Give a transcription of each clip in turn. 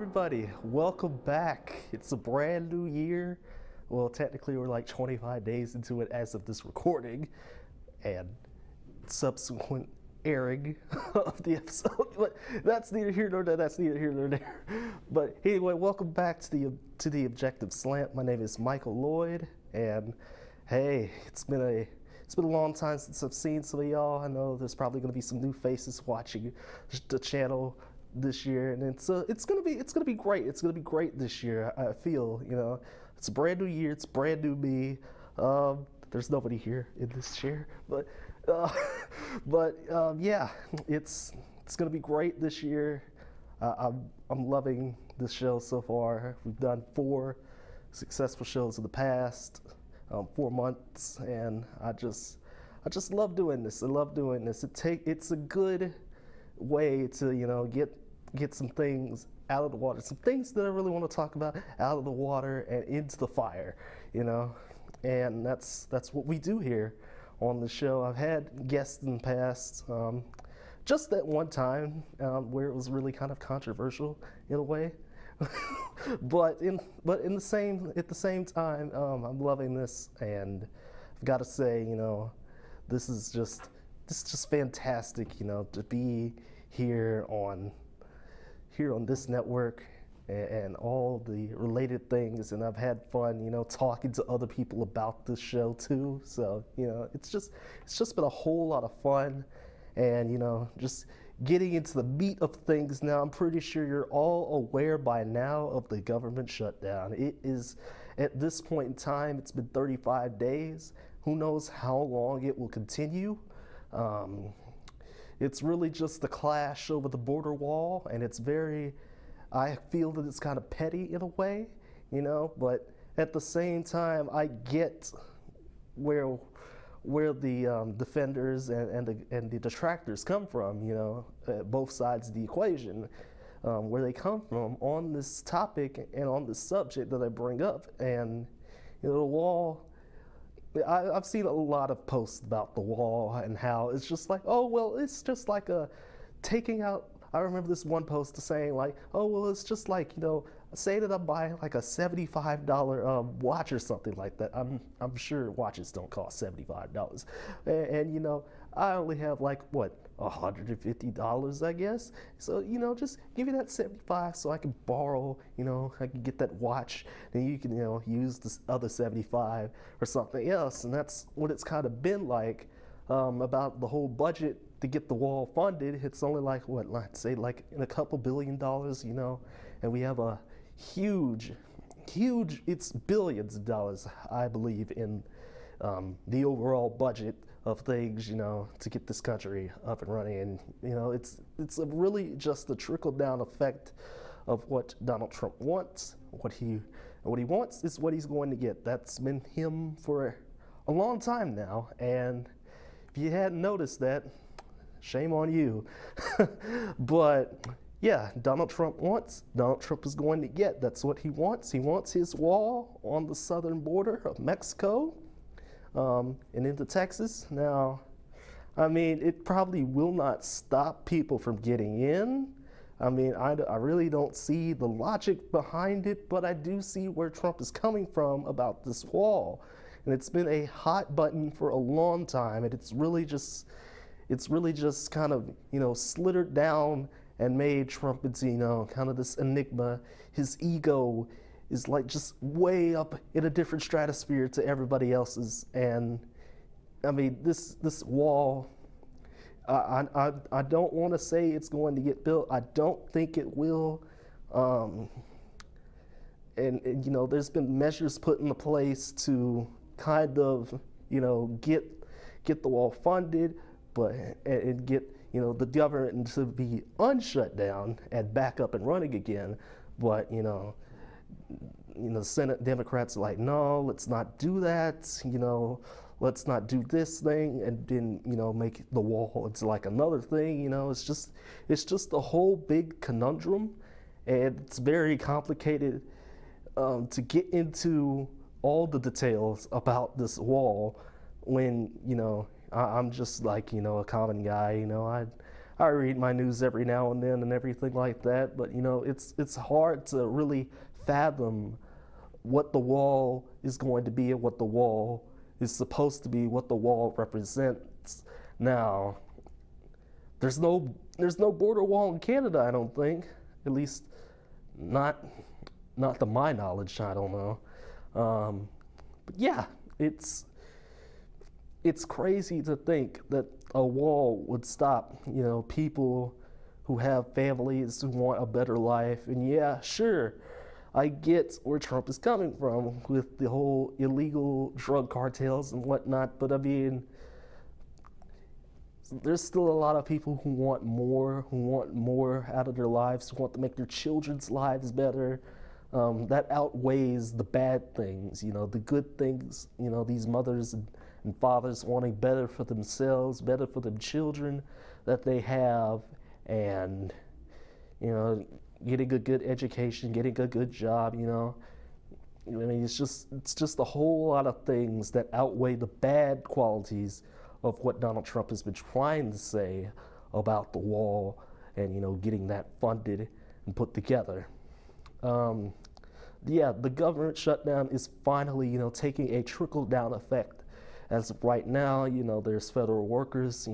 everybody, welcome back. It's a brand new year. Well, technically we're like 25 days into it as of this recording and subsequent airing of the episode. But that's neither here nor there. That's neither here nor there. But anyway, welcome back to the Objective Slant. My name is Michael Lloyd, and hey, it's been a long time since I've seen some of y'all. I know there's probably going to be some new faces watching the channel this year, and it's gonna be great. It's gonna be great this year. I feel, it's a brand new year. It's brand new me. There's nobody here in this chair, but yeah, it's gonna be great this year. I'm loving this show so far. We've done 4 successful shows in the past 4 months, and I just love doing this. I love doing this. It's a good way to get some things out of the water, some things that I really want to talk about out of the water and into the fire, and that's what we do here on the show. I've had guests in the past, just that one time where it was really kind of controversial in a way, but at the same time, I'm loving this, and I've got to say, this is just fantastic, to be here on this network and all the related things, and I've had fun, talking to other people about this show too. So, it's just been a whole lot of fun, and just getting into the meat of things now. I'm pretty sure you're all aware by now of the government shutdown. It is, at this point in time, it's been 35 days. Who knows how long it will continue? It's really just the clash over the border wall, and I feel that it's kind of petty in a way, but at the same time, I get where the defenders and the detractors come from, both sides of the equation, where they come from on this topic and on this subject that I bring up. And the wall, I've seen a lot of posts about the wall and how it's just like, oh, well, it's just like taking out. I remember this one post saying like, oh, well, it's just like, say that I'm buying like a $75 watch or something like that. I'm sure watches don't cost $75, and I only have like what, $150, I guess. So just give me that 75 so I can borrow. I can get that watch, and you can use this other 75 or something else. And that's what it's kind of been like about the whole budget to get the wall funded. It's only like what, let's say like in a couple $1 billion, and we have a huge, it's billions of dollars, I believe, in the overall budget of things, to get this country up and running. And it's really just the trickle down effect of what Donald Trump wants. What he wants is what he's going to get. That's been him for a long time now, and if you hadn't noticed that, shame on you. But yeah, Donald Trump is going to get. That's what he wants. He wants his wall on the southern border of Mexico and into Texas. Now, I mean, it probably will not stop people from getting in. I mean, I really don't see the logic behind it, but I do see where Trump is coming from about this wall. And it's been a hot button for a long time, and it's really just kind of, slittered down and made Trump into, kind of this enigma. His ego is like just way up in a different stratosphere to everybody else's. And I mean, this wall, I don't want to say it's going to get built. I don't think it will. And there's been measures put into place to kind of, get the wall funded, and get the government to be unshut down and back up and running again. But the Senate Democrats are like, no, let's not do that. Let's not do this thing and then make the wall into like another thing. It's just a whole big conundrum, and it's very complicated to get into all the details about this wall when I'm just like a common guy. I read my news every now and then and everything like that, but it's hard to really fathom what the wall is going to be and what the wall is supposed to be, what the wall represents. Now, there's no border wall in Canada, I don't think. At least not to my knowledge, I don't know. But yeah, it's crazy to think that a wall would stop, people who have families who want a better life. And yeah, sure, I get where Trump is coming from with the whole illegal drug cartels and whatnot, but I mean, there's still a lot of people who want more out of their lives, who want to make their children's lives better. That outweighs the bad things, the good things, these mothers and fathers wanting better for themselves, better for the children that they have, and, getting a good education, getting a good job, I mean, it's just a whole lot of things that outweigh the bad qualities of what Donald Trump has been trying to say about the wall and, getting that funded and put together. Yeah, the government shutdown is finally, taking a trickle-down effect. As of right now, there's federal workers,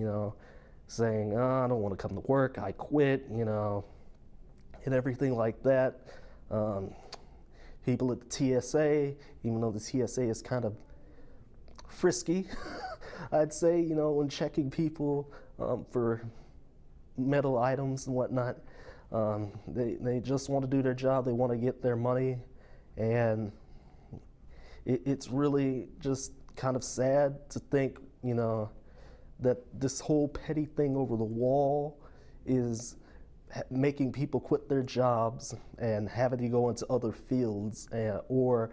saying, oh, I don't want to come to work, I quit, and everything like that. People at the TSA, even though the TSA is kind of frisky, I'd say, when checking people for metal items and whatnot, they just want to do their job, they want to get their money, and it's really just kind of sad to think, that this whole petty thing over the wall is making people quit their jobs and having to go into other fields, or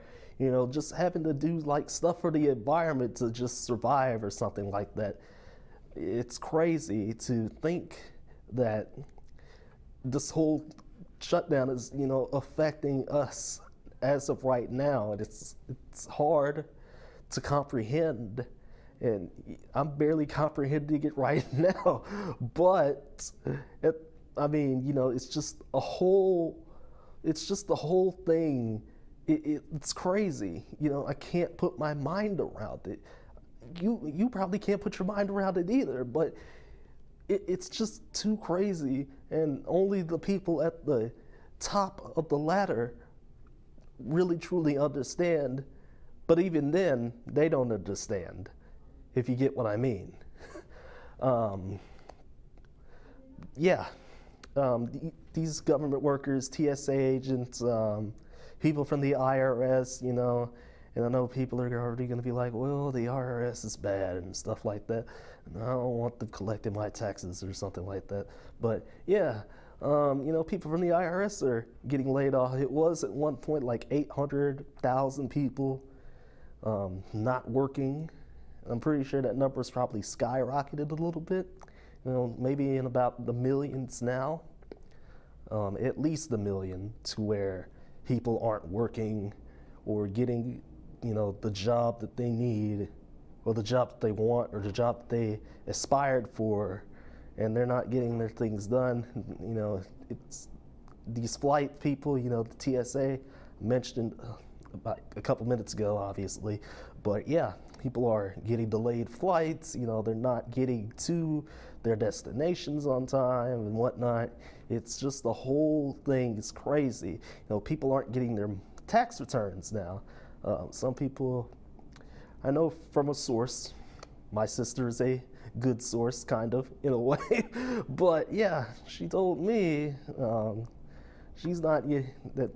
just having to do like stuff for the environment to just survive or something like that. It's crazy to think that this whole shutdown is affecting us as of right now, and it's hard to comprehend, and I'm barely comprehending it right now. But I mean, it's just a whole thing. It's crazy. I can't put my mind around it. You probably can't put your mind around it either. But it's just too crazy, and only the people at the top of the ladder really truly understand. But even then, they don't understand, if you get what I mean. Yeah. These government workers, TSA agents, people from the IRS, and I know people are already going to be like, well, the IRS is bad and stuff like that, and I don't want them collecting my taxes or something like that. But yeah, people from the IRS are getting laid off. It was at one point like 800,000 people not working. I'm pretty sure that number's probably skyrocketed a little bit. Maybe in about the millions now, at least the million, to where people aren't working or getting, the job that they need, or the job that they want, or the job that they aspired for, and they're not getting their things done. It's these flight people, the TSA mentioned about a couple minutes ago, obviously, but yeah, people are getting delayed flights, they're not getting to their destinations on time and whatnot. It's just the whole thing is crazy. People aren't getting their tax returns now. Some people, I know from a source, my sister is a good source, kind of, in a way, but yeah, she told me she's not that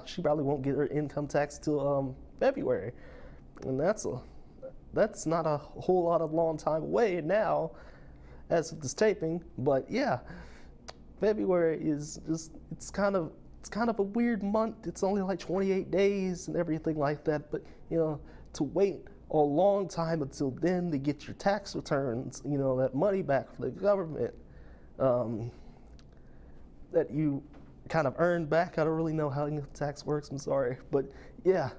she probably won't get her income tax till February, and that's not a whole lot of long time away now, as of this taping. But yeah, February is just it's kind of a weird month. It's only like 28 days and everything like that. But to wait a long time until then to get your tax returns, that money back from the government that you kind of earned back. I don't really know how tax works, I'm sorry. But yeah,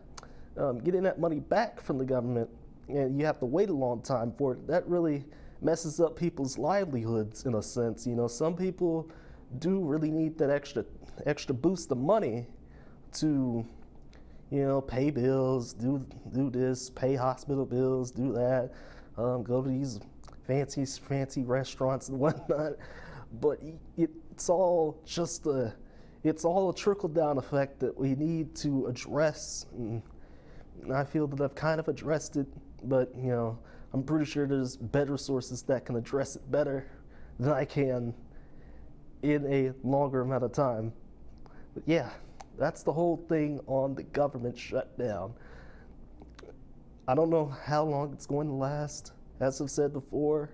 getting that money back from the government, and you have to wait a long time for it, that really messes up people's livelihoods in a sense. You know, some people do really need that extra boost of money to, you know, pay bills, do this, pay hospital bills, do that, go to these fancy restaurants and whatnot. But it's all just it's all a trickle down effect that we need to address. And I feel that I've kind of addressed it, but you know, I'm pretty sure there's better sources that can address it better than I can in a longer amount of time. But yeah, that's the whole thing on the government shutdown. I don't know how long it's going to last. As I've said before,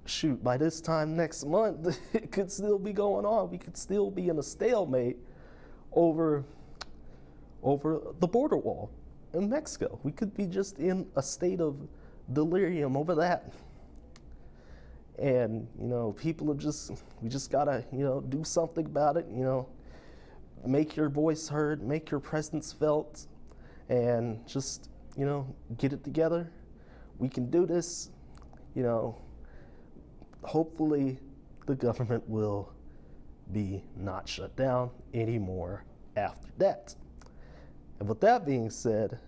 shoot, by this time next month, it could still be going on. We could still be in a stalemate over the border wall in Mexico. We could be just in a state of delirium over that. And, you know, we just gotta, you know, do something about it, you know, make your voice heard, make your presence felt, and just, you know, get it together. We can do this, you know. Hopefully the government will be not shut down anymore after that. And with that being said,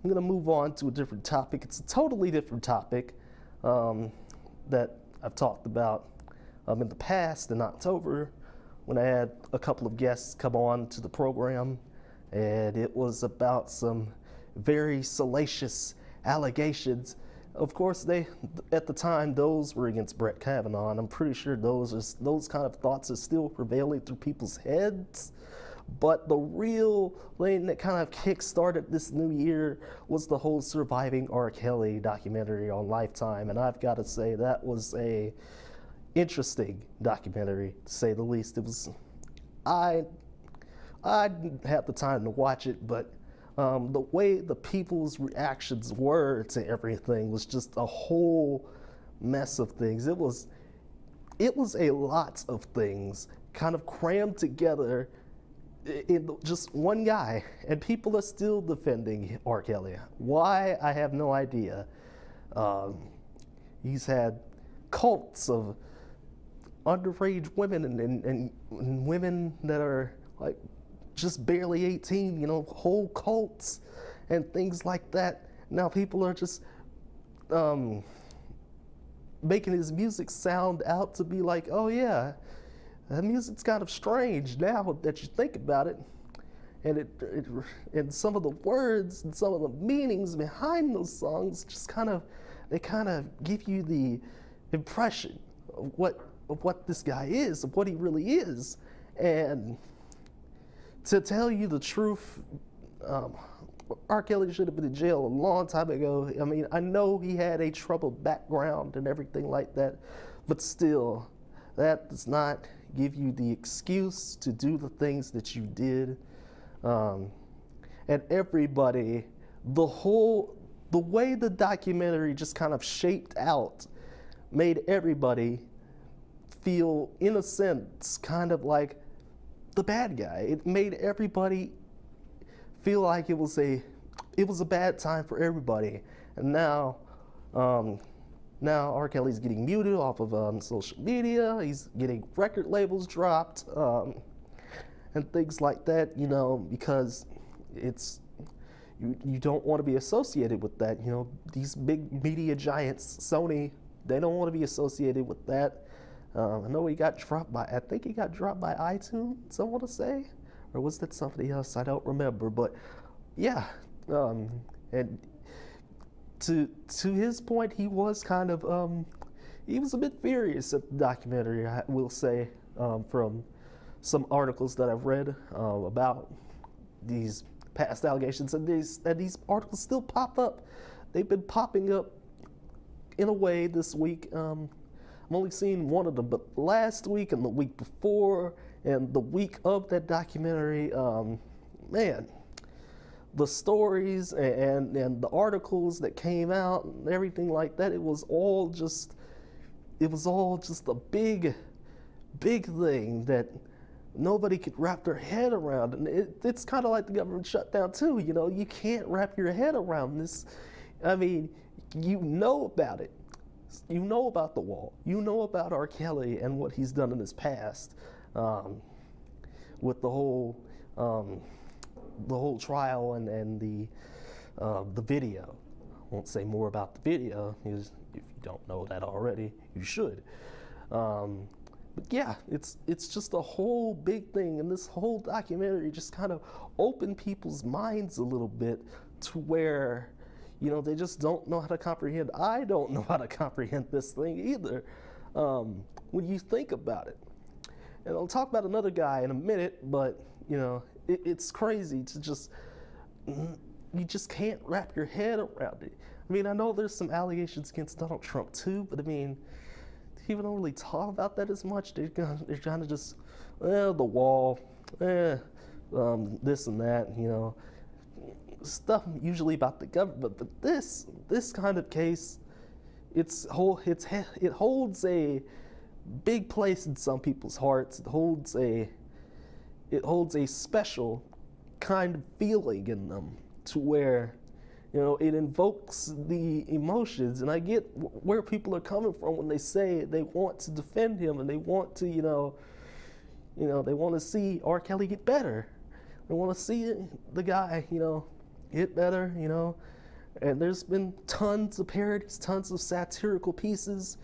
I'm gonna move on to a different topic. It's a totally different topic that I've talked about in the past in October when I had a couple of guests come on to the program, and it was about some very salacious allegations. Of course, at the time, those were against Brett Kavanaugh, and I'm pretty sure those kind of thoughts are still prevailing through people's heads. But the real thing that kind of kick-started this new year was the whole Surviving R. Kelly documentary on Lifetime, and I've got to say that was a interesting documentary, to say the least. It was, I didn't have the time to watch it, but the way the people's reactions were to everything was just a whole mess of things. It was a lot of things kind of crammed together in just one guy, and people are still defending R. Kelly. Why? I have no idea. He's had cults of underage women and women that are like just barely 18, you know, whole cults and things like that. Now people are just making his music sound out to be like, oh yeah, that music's kind of strange now that you think about it. And and some of the words and some of the meanings behind those songs just kind of give you the impression of what this guy is, of what he really is. And to tell you the truth, R. Kelly should have been in jail a long time ago. I mean, I know he had a troubled background and everything like that, but still, that does not give you the excuse to do the things that you did. And everybody, the way the documentary just kind of shaped out made everybody feel, in a sense, kind of like the bad guy. It made everybody feel like it was a bad time for everybody. And now R. Kelly's getting muted off of social media. He's getting record labels dropped and things like that, you know, because you don't want to be associated with that. You know, these big media giants, Sony, they don't want to be associated with that. I know he got dropped by iTunes, I want to say, or was that somebody else? I don't remember, but yeah, and to his point, he was kind of he was a bit furious at the documentary, I will say, from some articles that I've read about these past allegations, and these articles still pop up. They've been popping up in a way this week. I'm only seeing one of them, but last week and the week before and the week of that documentary, man, the stories and the articles that came out and everything like that, it was all just a big thing that nobody could wrap their head around. And it's kind of like the government shutdown too, you know, you can't wrap your head around this. I mean, you know about it. You know about the wall. You know about R. Kelly and what he's done in his past, with um, the whole trial and the video. I won't say more about the video, because if you don't know that already, you should. But yeah, it's just a whole big thing, and this whole documentary just kind of opened people's minds a little bit to where, you know, they just don't know how to comprehend. I don't know how to comprehend this thing either, when you think about it. And I'll talk about another guy in a minute, but, you know, it's crazy to just, you just can't wrap your head around it. I mean, I know there's some allegations against Donald Trump too, but I mean, people don't really talk about that as much. They're trying to just, the wall, this and that, you know, stuff usually about the government. But this kind of case, it holds a big place in some people's hearts. It holds a special kind of feeling in them, to where, you know, it invokes the emotions. And I get where people are coming from when they say they want to defend him, and they want to, you know, they want to see R. Kelly get better. They want to see the guy, you know, get better, you know. And there's been tons of parodies, tons of satirical pieces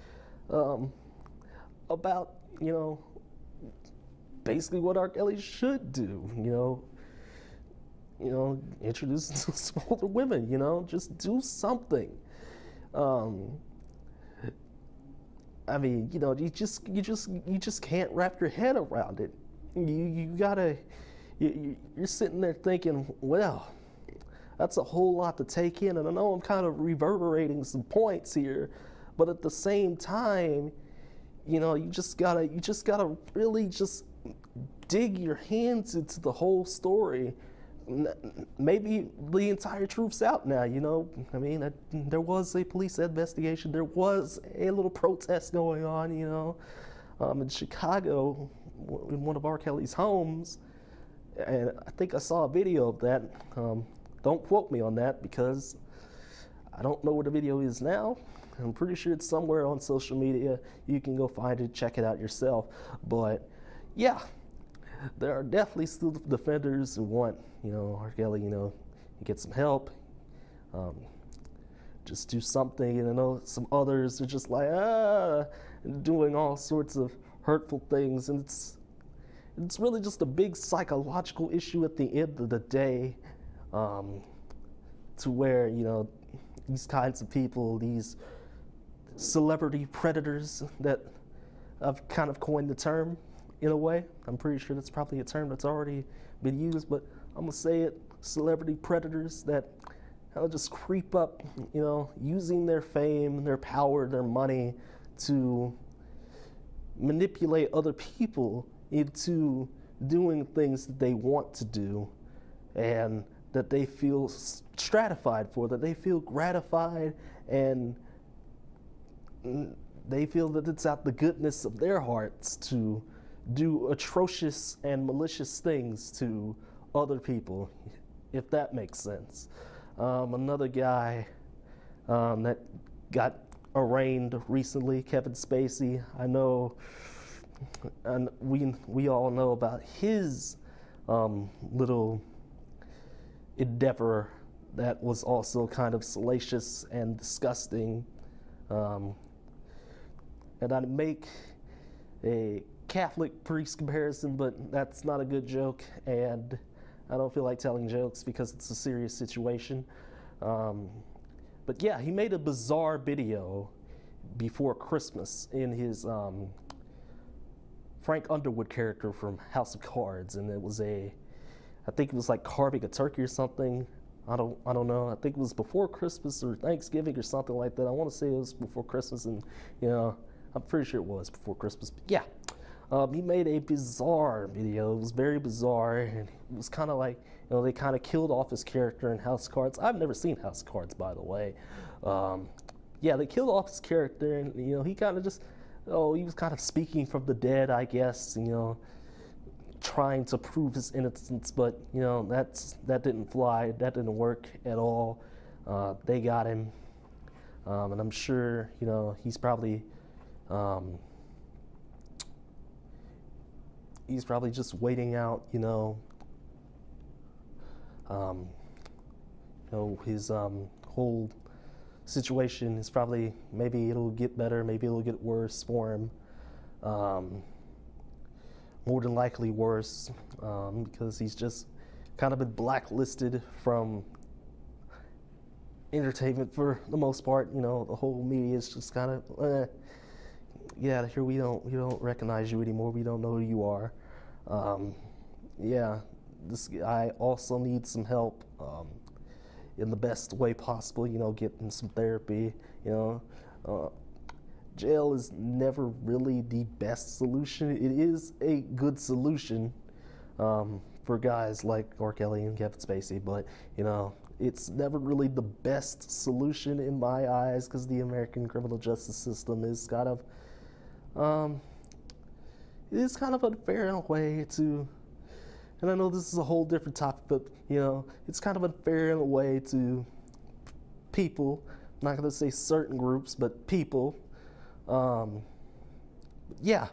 about, you know, basically what R. Kelly should do, you know, introduce some older women, you know, just do something. I mean, you know, you just can't wrap your head around it. You're sitting there thinking, well, that's a whole lot to take in, and I know I'm kind of reverberating some points here, but at the same time, you know, you just gotta really just dig your hands into the whole story. Maybe the entire truth's out now, you know. I mean, there was a police investigation. There was a little protest going on, you know, in Chicago, in one of R. Kelly's homes. And I think I saw a video of that. Don't quote me on that, because I don't know where the video is now. I'm pretty sure it's somewhere on social media. You can go find it, check it out yourself. But yeah, there are definitely still defenders who want, you know, R. Kelly, you know, to get some help, just do something. And I know some others are just like, doing all sorts of hurtful things. And it's really just a big psychological issue at the end of the day, to where, you know, these kinds of people, these celebrity predators, that I've kind of coined the term in a way. I'm pretty sure that's probably a term that's already been used, but I'm gonna say it, celebrity predators that just creep up, you know, using their fame, their power, their money to manipulate other people into doing things that they want to do, and that they feel stratified for, that they feel gratified, and they feel that it's out the goodness of their hearts to do atrocious and malicious things to other people, if that makes sense. Another guy that got arraigned recently, Kevin Spacey. I know, and we all know about his little endeavor that was also kind of salacious and disgusting. And I'd make a Catholic priest comparison, but that's not a good joke, and I don't feel like telling jokes because it's a serious situation. But yeah, he made a bizarre video before Christmas in his Frank Underwood character from House of Cards, and it was I think it was like carving a turkey or something. I don't know. I think it was before Christmas or Thanksgiving or something like that. I want to say it was before Christmas, and you know, I'm pretty sure it was before Christmas. But yeah, he made a bizarre video. It was very bizarre, and it was kind of like, you know, they kind of killed off his character in House of Cards. I've never seen House of Cards, by the way. Yeah, they killed off his character, and you know, he kind of just, he was kind of speaking from the dead, I guess. You know, trying to prove his innocence, but you know, that didn't fly. That didn't work at all. They got him. And I'm sure, um, he's probably just waiting out, um, his whole situation is probably, maybe it'll get better, maybe it'll get worse for him. More than likely worse, because he's just kind of been blacklisted from entertainment for the most part. The whole media is just kind of, yeah, here we don't recognize you anymore. We don't know who you are. Yeah, this guy also needs some help in the best way possible. Getting some therapy. Jail is never really the best solution. It is a good solution for guys like R. Kelly and Kevin Spacey, but it's never really the best solution in my eyes, because the American criminal justice system is kind of unfair in a way to, and I know this is a whole different topic, but it's kind of unfair in a way to people. I'm not going to say certain groups, but people. Yeah.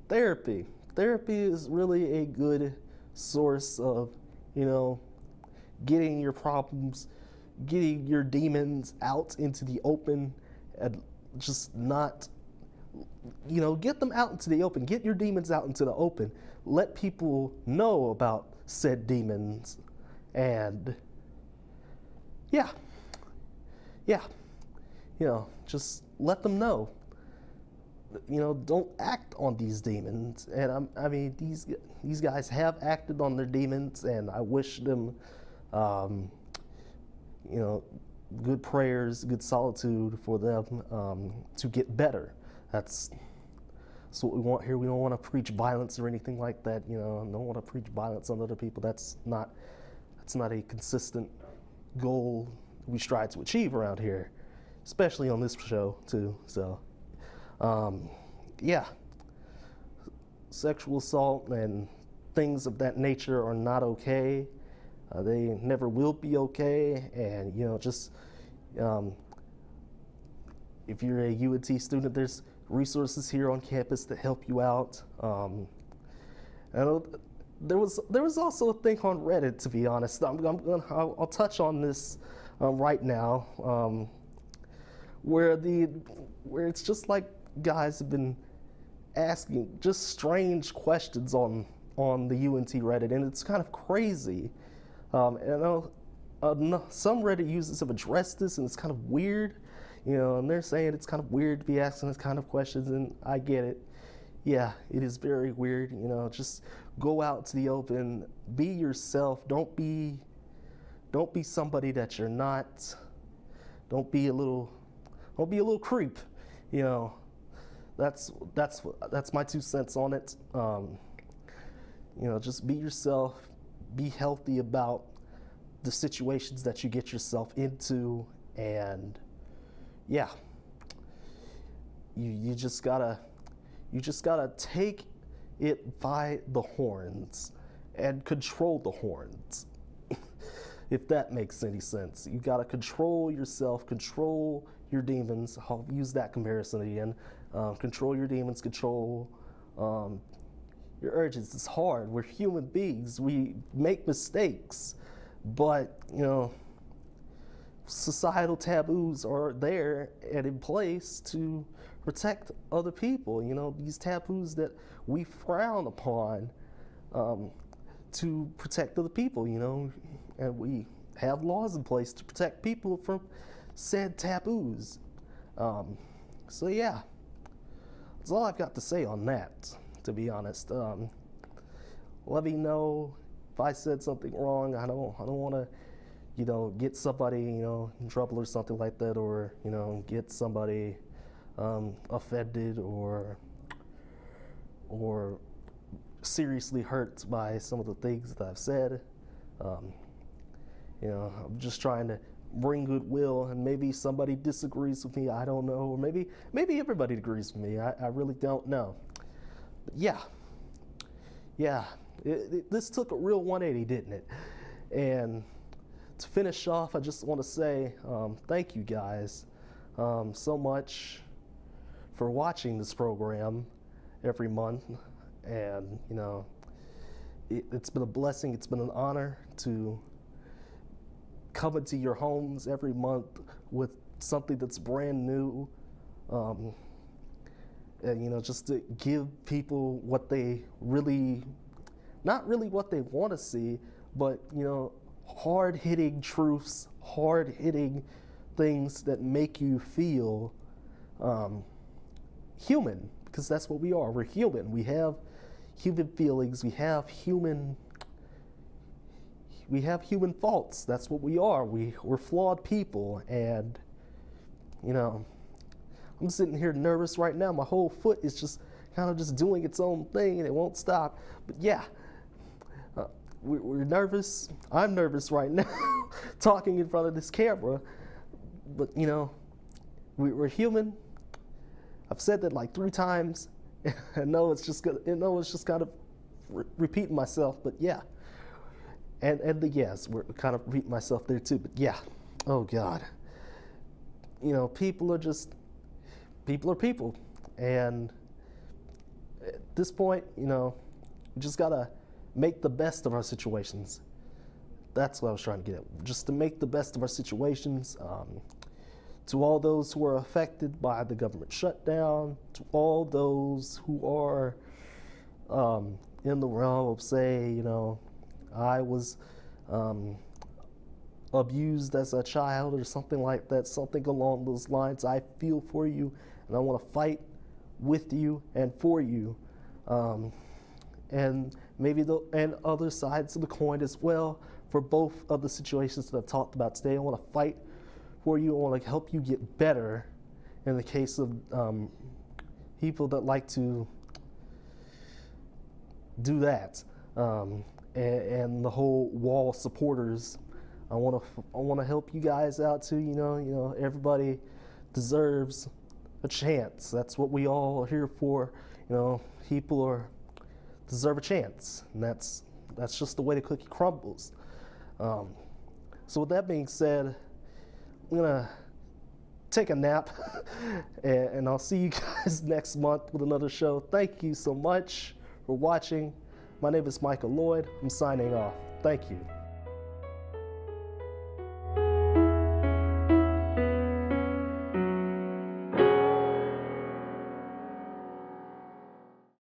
Therapy. Therapy is really a good source of, getting your problems, getting your demons out into the open, and just not, get them out into the open. Get your demons out into the open. Let people know about said demons. And yeah. Just let them know. Don't act on these demons. And I mean, these guys have acted on their demons, and I wish them, good prayers, good solitude for them to get better. That's what we want here. We don't want to preach violence or anything like that. Don't want to preach violence on other people. That's not a consistent goal we strive to achieve around here, especially on this show too. So, yeah, sexual assault and things of that nature are not okay. They never will be okay. And just if you're a UNT student, there's resources here on campus to help you out. There was also a thing on Reddit, to be honest. I'll touch on this right now, where it's just like guys have been asking just strange questions on the UNT Reddit, and it's kind of crazy. And I know some Reddit users have addressed this, and it's kind of weird, and they're saying it's kind of weird to be asking this kind of questions, and I get it. Yeah, it is very weird. Just go out to the open, be yourself. Don't be somebody that you're not. Don't be a little creep. That's my 2 cents on it. Just be yourself. Be healthy about the situations that you get yourself into, and yeah, you just gotta take it by the horns and control the horns. If that makes any sense. You gotta control yourself, control your demons. I'll use that comparison again. Control your demons, control your urges. It's hard. We're human beings. We make mistakes, but societal taboos are there and in place to protect other people. These taboos that we frown upon to protect other people. And we have laws in place to protect people from said taboos. So yeah, that's all I've got to say on that, to be honest. Let me know if I said something wrong. I don't want to, get somebody, in trouble or something like that, or, get somebody offended or seriously hurt by some of the things that I've said. I'm just trying to bring goodwill, and maybe somebody disagrees with me. I don't know, or maybe everybody agrees with me. I really don't know. But yeah, this took a real 180, didn't it? And to finish off, I just want to say thank you guys so much for watching this program every month. And, you know, it's been a blessing, it's been an honor to come into your homes every month with something that's brand new. And, you know, just to give people what they really, not really what they want to see, but, you know, hard-hitting truths, hard-hitting things that make you feel human, because that's what we are. We're human. We have human feelings. We have human faults. That's what we are. We're flawed people. And, you know, I'm sitting here nervous right now. My whole foot is just kind of just doing its own thing, and it won't stop. But yeah, we're nervous. I'm nervous right now talking in front of this camera. But, you know, we're human. I've said that like 3 times. I know it's just kind of repeating myself, but yeah. And the yes, we're kind of repeating myself there too, but yeah. Oh God. You know, people are people. And at this point, you know, we just gotta make the best of our situations. That's what I was trying to get at. Just to make the best of our situations. To all those who are affected by the government shutdown, to all those who are in the realm of, say, you know, I was abused as a child or something like that, something along those lines. I feel for you, and I want to fight with you and for you. And maybe and other sides of the coin as well, for both of the situations that I've talked about today. I want to fight for you. I want to help you get better in the case of people that like to do that. And the whole wall supporters, I want to help you guys out too. You know, everybody deserves a chance. That's what we all are here for. You know, people deserve a chance, and that's just the way the cookie crumbles. So with that being said, I'm gonna take a nap, and I'll see you guys next month with another show. Thank you so much for watching. My name is Michael Lloyd. I'm signing off. Thank you.